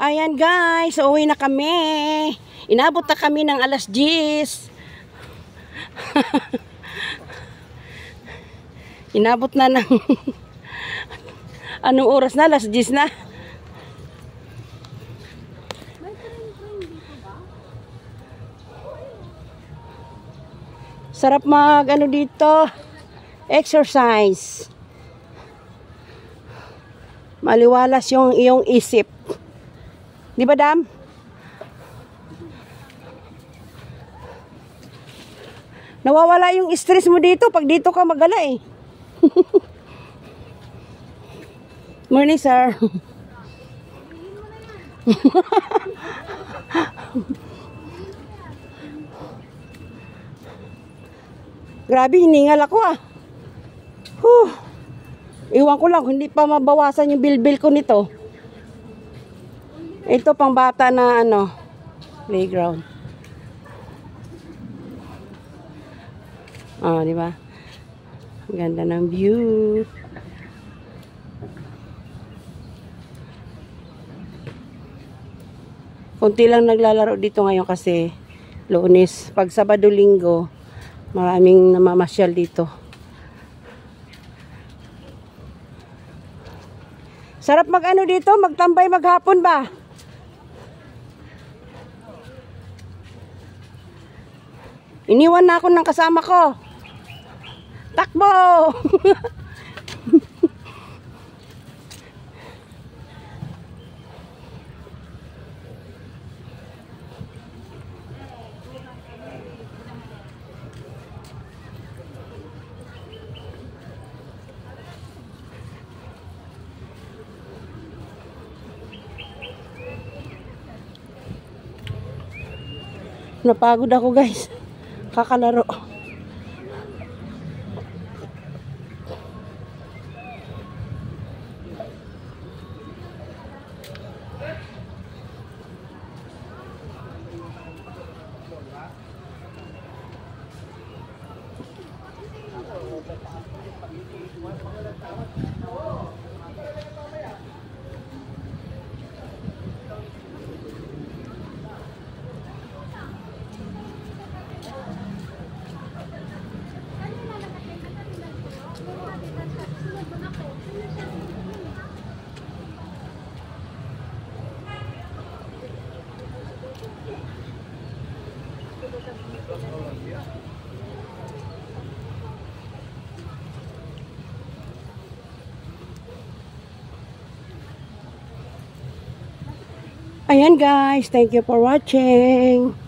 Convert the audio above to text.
Ayan guys, uuwi na kami. Inabot na kami ng alas 10. Inabot na ng anong oras na? Alas 10 na. Sarap mag ano dito, exercise. Maliwalas yung iyong isip. Di ba, Dam? Nawawala yung stress mo dito pag dito ka magala eh. Morning, sir. Grabe, hiningal ako ah. Iwan ko lang, hindi pa mabawasan yung bilbil ko nito. Ito pang bata na ano, playground. Ah, di ba? Ang ganda ng view. Kunti lang naglalaro dito ngayon kasi Lunes. Pag Sabado, Linggo, maraming namamasyal dito. Sarap mag-ano dito, magtambay maghapon ba? Iniwan na ako ng kasama ko. Takbo! Napagod ako guys. Kakalaro. Ayan guys, thank you for watching.